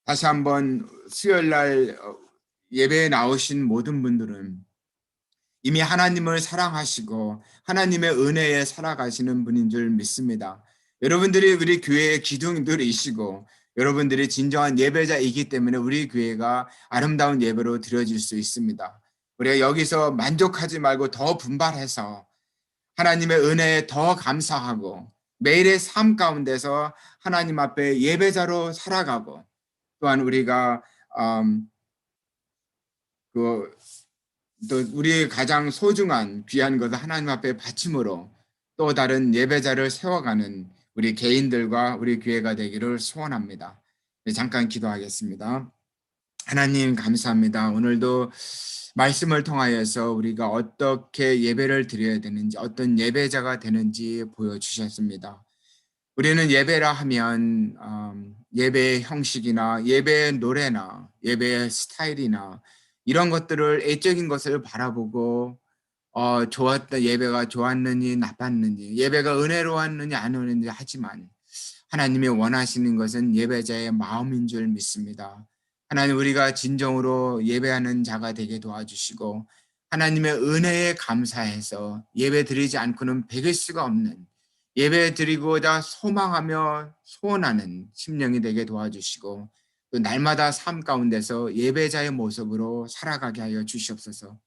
다시 한번 수요일 날 예배에 나오신 모든 분들은 이미 하나님을 사랑하시고 하나님의 은혜에 살아가시는 분인 줄 믿습니다. 여러분들이 우리 교회의 기둥들이시고 여러분들이 진정한 예배자이기 때문에 우리 교회가 아름다운 예배로 드려질 수 있습니다. 우리가 여기서 만족하지 말고 더 분발해서 하나님의 은혜에 더 감사하고 매일의 삶 가운데서 하나님 앞에 예배자로 살아가고 또한 우리가 또 우리의 가장 소중한 귀한 것을 하나님 앞에 바침으로 또 다른 예배자를 세워가는 우리 개인들과 우리 교회가 되기를 소원합니다. 잠깐 기도하겠습니다. 하나님 감사합니다. 오늘도 말씀을 통하여서 우리가 어떻게 예배를 드려야 되는지 어떤 예배자가 되는지 보여주셨습니다. 우리는 예배라 하면 예배의 형식이나 예배의 노래나 예배의 스타일이나 이런 것들을 애적인 것을 바라보고 좋았다 예배가 좋았느니 나빴느니 예배가 은혜로웠느니 안 은혜로웠느니 하지만 하나님이 원하시는 것은 예배자의 마음인 줄 믿습니다. 하나님 우리가 진정으로 예배하는 자가 되게 도와주시고 하나님의 은혜에 감사해서 예배 드리지 않고는 배길 수가 없는 예배 드리고자 소망하며 소원하는 심령이 되게 도와주시고 또 날마다 삶 가운데서 예배자의 모습으로 살아가게 하여 주시옵소서.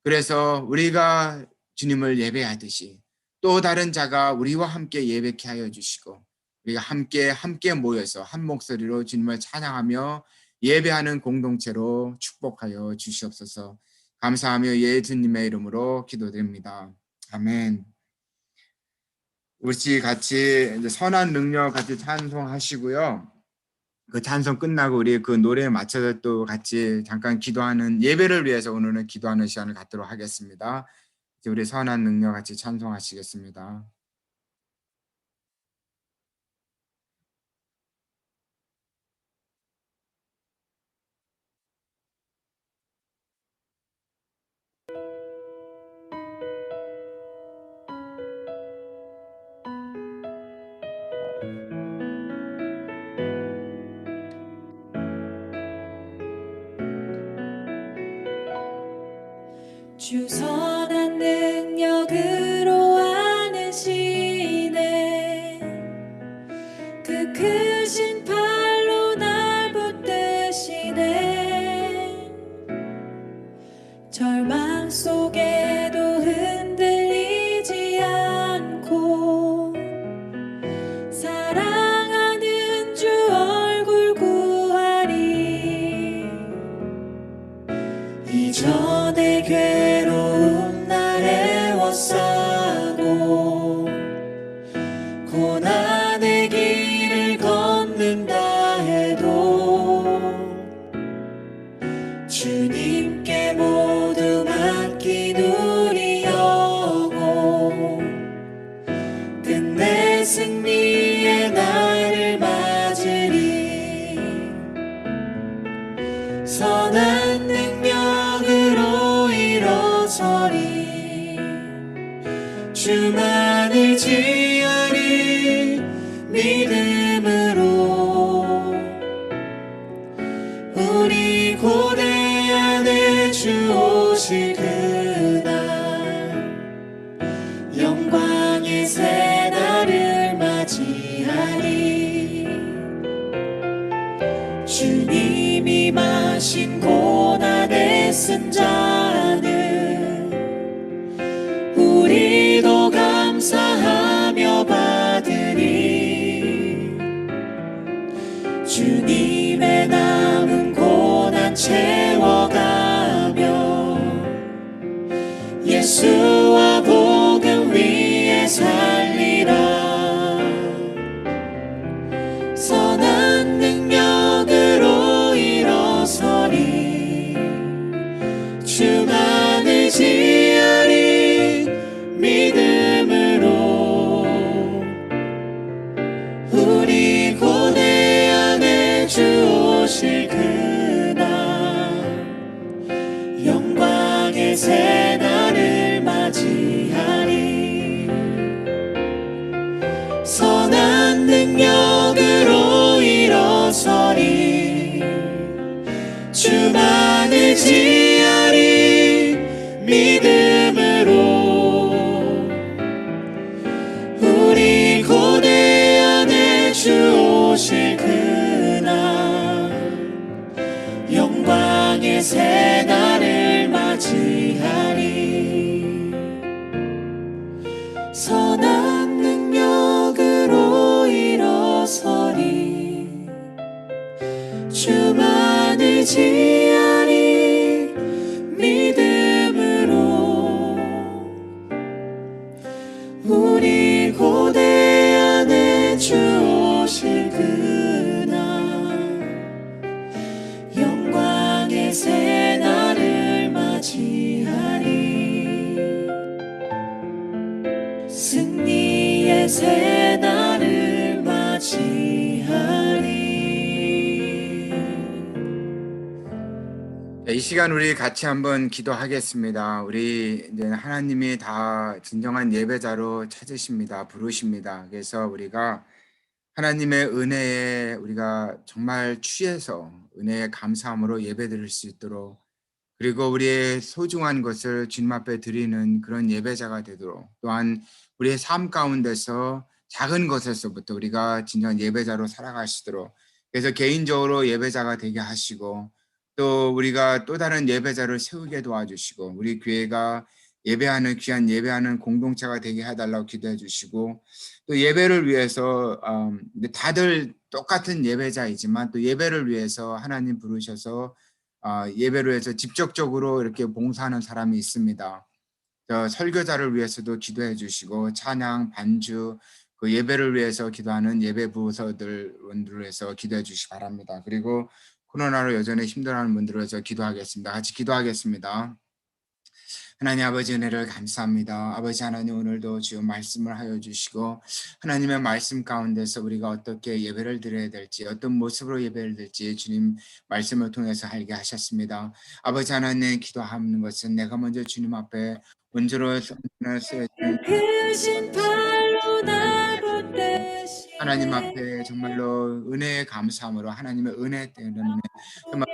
그래서 우리가 주님을 예배하듯이 또 다른 자가 우리와 함께 예배케 하여 주시고 우리가 함께 모여서 한 목소리로 주님을 찬양하며 예배하는 공동체로 축복하여 주시옵소서. 감사하며 예수님의 이름으로 기도드립니다. 아멘. 우리 같이 이제 선한 능력 같이 찬송하시고요. 그 찬송 끝나고 우리 그 노래에 맞춰서 또 같이 잠깐 기도하는 예배를 위해서 오늘은 기도하는 시간을 갖도록 하겠습니다. 이제 우리 선한 능력 같이 찬송하시겠습니다. 주 선한 능력으로 안으시네 그 크신 팔로 날 붙드시네 절망 속에도 흔들리지 않고 사랑하는 주 얼굴 구하리 이전에 괴로움 날 애워싸고 고난의 길을 걷는다 해도 주님께 모두 맡긴 우리 영혼 끝내 승리의 날을 맞으리 선한 능력으로 일어서리 주만을 지으리 믿음으로 우리 고대 안에 주 오실 그날 영광의 새 날을 맞이하리 주님이 마신 고난의 쓴 잔을 우리도 감사하며 받으리 주님의 남은 고난 채워가며 예수와 복음 위에 살리라 선한 능력으로 일어서리 일어서리 주만을 지하리 믿음으로 우리 고대 안에 주 오실 그날 영광의 새날을 맞이하리 선한 능력으로 일어서리 주만을 지하리 믿음으로 우리 고대 안에 주 오실 그날 영광의 새날을 맞이하리 승리의 새날을 맞이하리. 이 시간 우리 같이 한번 기도하겠습니다. 우리 이제 하나님이 다 진정한 예배자로 찾으십니다. 부르십니다. 그래서 우리가 하나님의 은혜에 우리가 정말 취해서 은혜에 감사함으로 예배드릴 수 있도록, 그리고 우리의 소중한 것을 주님 앞에 드리는 그런 예배자가 되도록, 또한 우리의 삶 가운데서 작은 것에서부터 우리가 진정한 예배자로 살아가시도록, 그래서 개인적으로 예배자가 되게 하시고, 또 우리가 또 다른 예배자를 세우게 도와주시고, 우리 교회가 예배하는 귀한 예배하는 공동체가 되게 해달라고 기도해 주시고, 또 예배를 위해서 다들 똑같은 예배자이지만 또 예배를 위해서 하나님 부르셔서 예배를 위해서 직접적으로 이렇게 봉사하는 사람이 있습니다. 설교자를 위해서도 기도해 주시고, 찬양, 반주, 그 예배를 위해서 기도하는 예배 부서들을 위해서 기도해 주시기 바랍니다. 그리고 코로나로 여전히 힘들어하는 분들을 위해서 기도하겠습니다. 같이 기도하겠습니다. 하나님 아버지 은혜를 감사합니다. 아버지 하나님, 오늘도 주여 말씀을 하여 주시고, 하나님의 말씀 가운데서 우리가 어떻게 예배를 드려야 될지, 어떤 모습으로 예배를 드릴지 주님 말씀을 통해서 알게 하셨습니다. 아버지 하나님, 기도하는 것은 내가 먼저 주님 앞에 온전히 쓰여지는 하나님 앞에 정말로 은혜의 감사함으로, 하나님의 은혜 때문에 정말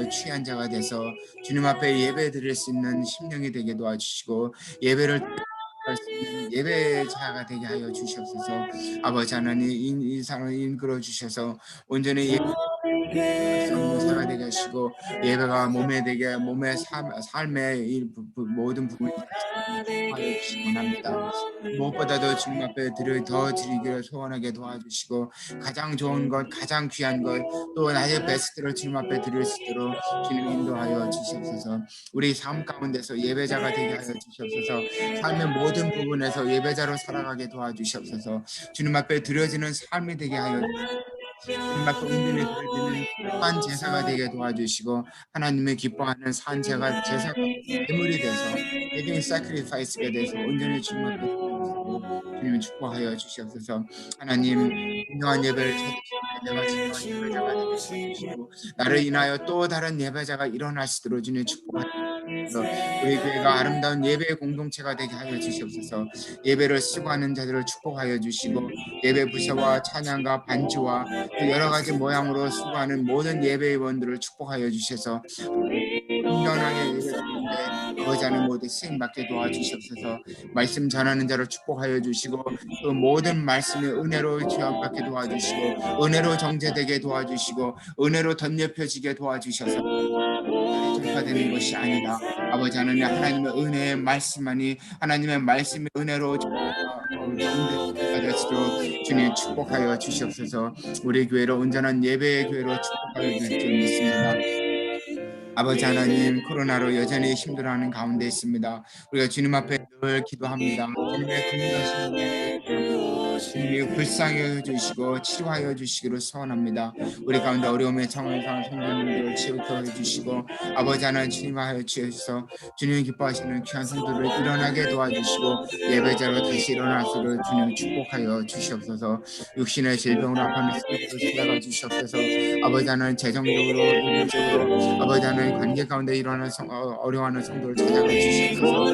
취한 자가 돼서 주님 앞에 예배 드릴 수 있는 심령이 되게 도와주시고, 예배를 할 수 있는 예배자가 되게 하여 주시옵소서. 아버지 하나님, 이 사람을 이끌어 주셔서 온전히 목사가 되게 하시고, 예배가 몸에 되게, 몸의 삶의 모든 부분이 하여 주시기 원합니다. 무엇보다도 주님 앞에 더 드리기를 소원하게 도와주시고, 가장 좋은 것, 가장 귀한 것, 또 나의 베스트를 주님 앞에 드릴 수 있도록 주님 인도하여 주시옵소서. 우리 삶 가운데서 예배자가 되게 하여 주시옵소서. 삶의 모든 부분에서 예배자로 살아가게 도와주시옵소서. 주님 앞에 드려지는 삶이 되게 하여 주시옵소서. 주님 앞에 온전히 드려지는 산 제사가 되게 도와주시고, 하나님의 기뻐하는 산 제사가 제물이 돼서 living sacrifice가 돼서 온전히 주님 앞에 드려지도록 주님 축복하여 주시옵소서. 하나님, 진정한 예배를 찾으시는데 내가 진정한 예배자가 되게 도와주시고, 나를 인하여 또 다른 예배자가 일어날 수 있도록 주님 축복하여 주시옵소서. 우리 교회가 아름다운 예배의 공동체가 되게 하여 주시옵소서. 예배를 수고하는 자들을 축복하여 주시고, 예배 부서와 찬양과 반주와 또 여러 가지 모양으로 수고하는 모든 예배위원들을 축복하여 주셔서 온전하게 예배드리는데 아버지 하나님 모두 쓰임받게 도와주시옵소서. 말씀 전하는 자를 축복하여 주시고, 또 모든 말씀의 은혜로 취합받게 도와주시고, 은혜로 정제되게 도와주시고, 은혜로 덧입혀지게 도와주셔서 전파되는 것이 아니라 아버지 하나님, 하나님의 은혜의 말씀만이, 하나님의 말씀의 은혜로 정제되도록 주님 축복하여 주시옵소서. 우리 교회로 온전한 예배의 교회로 축복하여 주실 줄 믿습니다. 아버지 하나님, 코로나로 여전히 힘들어하는 가운데 있습니다. 우리가 주님 앞에 늘 기도합니다. 주님의 긍휼하신 주님이 불쌍히 주시고 치료하여 주시기를 소원합니다. 우리 가운데 어려움에 처한 성도님들을 치유해 주시고, 아버지 하나님 주님하여 주셔서 주님 기뻐하시는 귀한 성도를 일어나게 도와주시고, 예배자로 다시 일어나서를 주님 축복하여 주시옵소서. 육신의 질병으로 아파하는 성도를 찾아가 주시옵소서. 아버지 하나님 재정적으로, 인물적으로, 아버지 하나님 관계 가운데 일어나는 어려워하는 성도를 찾아가 주시옵소서.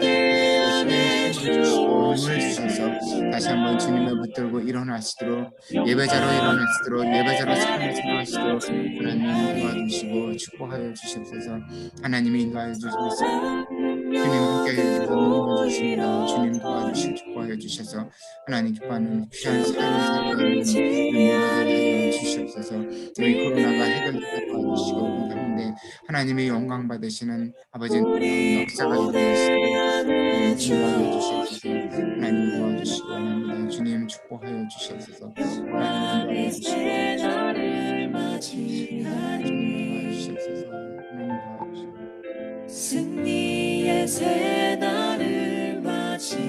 힘을 주시고 힘을 주셔서 다시 한번 주님을 붙들고 일어나시도록 예배자로 일어나시도록 예배자로 삶을 살아가시도록 하나님 도와주시고 축복하여 주시옵소서. 하나님이 인도하여 주시옵소서. 주님 함께 도와주십니다. 주님 도와주시고 축복하여 주셔서 하나님 기뻐하는 귀한 삶을 살아가는 우리 모두들 하여 주시옵소서. 우리 코로나가 해결되게 도와주시고 그 가운데 하나님의 영광 받으시는 아버지 역사가 일어나시도록 인도하여 주시옵소서. 하나님 도와주시기 원합니다. 주님 축복하여 주시옵소서. 하나님 도와주시옵소서. 주님 도와주시옵소서. 하나님 도와주시옵소서. 승리의 새 날을 맞이하리.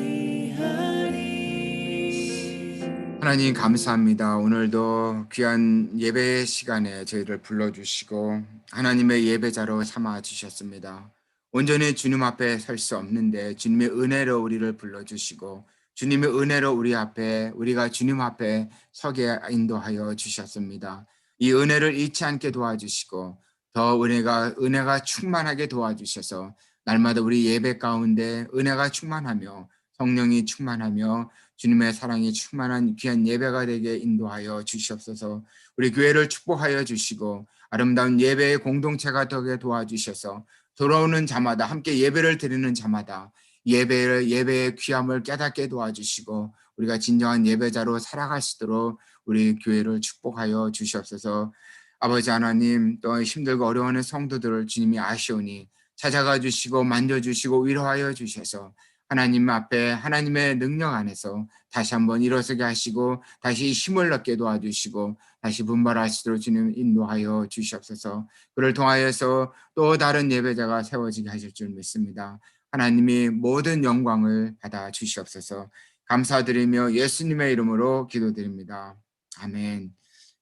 하나님 감사합니다. 오늘도 귀한 예배 시간에 저희를 불러주시고 하나님의 예배자로 삼아 주셨습니다. 온전히 주님 앞에 설 수 없는데 주님의 은혜로 우리를 불러주시고 주님의 은혜로 우리가 주님 앞에 서게 인도하여 주셨습니다. 이 은혜를 잊지 않게 도와주시고 더 은혜가 충만하게 도와주셔서 날마다 우리 예배 가운데 은혜가 충만하며 성령이 충만하며 주님의 사랑이 충만한 귀한 예배가 되게 인도하여 주시옵소서. 우리 교회를 축복하여 주시고 아름다운 예배의 공동체가 되게 도와주셔서 돌아오는 자마다 함께 예배를 드리는 자마다 예배의 귀함을 깨닫게 도와주시고 우리가 진정한 예배자로 살아갈 수 있도록 우리 교회를 축복하여 주시옵소서. 아버지 하나님, 또 힘들고 어려워하는 성도들을 주님이 아시오니 찾아가 주시고 만져주시고 위로하여 주셔서 하나님 앞에 하나님의 능력 안에서 다시 한번 일어서게 하시고 다시 힘을 얻게 도와주시고 다시 분발하시도록 주님 인도하여 주시옵소서. 그를 통하여서 또 다른 예배자가 세워지게 하실 줄 믿습니다. 하나님이 모든 영광을 받아 주시옵소서. 감사드리며 예수님의 이름으로 기도드립니다. 아멘.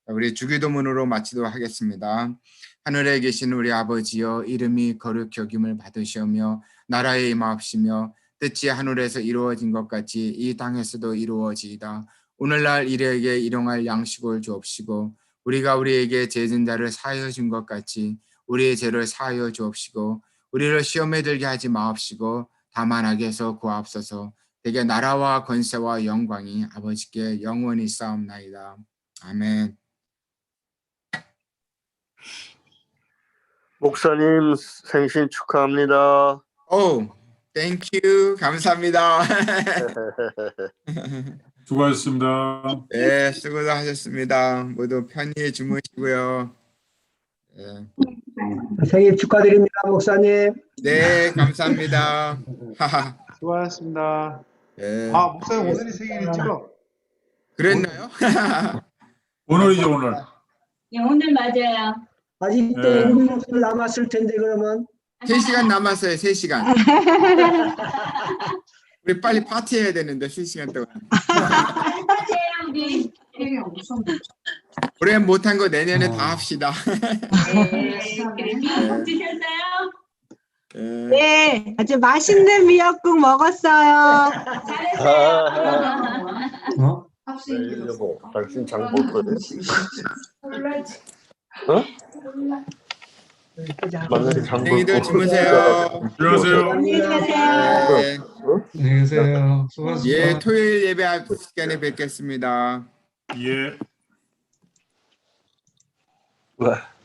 우리 주기도문으로 마치도록 하겠습니다. 하늘에 계신 우리 아버지여, 이름이 거룩히 여김을 받으시오며 나라에 임하옵시며 뜻이 하늘에서 이루어진 것 같이 이 땅에서도 이루어지이다. 오늘날 일에게 일용할 양식을 주옵시고 우리가 우리에게 죄진 자를 사하여 준 것 같이 우리의 죄를 사하여 주옵시고 우리를 시험에 들게 하지 마옵시고 다만 악에서 구하옵소서. 대개 나라와 권세와 영광이 아버지께 영원히 싸움나이다. 아멘. 목사님 생신 축하합니다. 오, 땡큐. 감사합니다. 수고하셨습니다. 네, 수고도 하셨습니다. 모두 편히 주무시고요. 네, 생일 축하드립니다, 목사님. 네 감사합니다. 수고하셨습니다. 네, 아, 목사님 오늘이 생일이죠? 그랬나요? 오늘이죠, 오늘. 예, 오늘 맞아요. 아직 또 네. 6분 남았을 텐데 그러면 3시간 남았어요. 3시간. 우리 빨리 파티해야 되는데 3시간 동안. 안녕하세요, 우리. 올해 못한 거 내년에 다 합시다. 네, 미역국 드셨어요? 네. 네, 아주 맛있는 미역국 먹었어요. 잘했어요. 네, 여보, 당신 장 볼 거예요? 어? 만약에 장 볼 생이들 거. 주무세요. 안녕하세요. 안녕히 가세요. 네. 안녕히 계세요. 수고하셨습니다. 예, 토요일 예배 시간에 뵙겠습니다. 예. 와.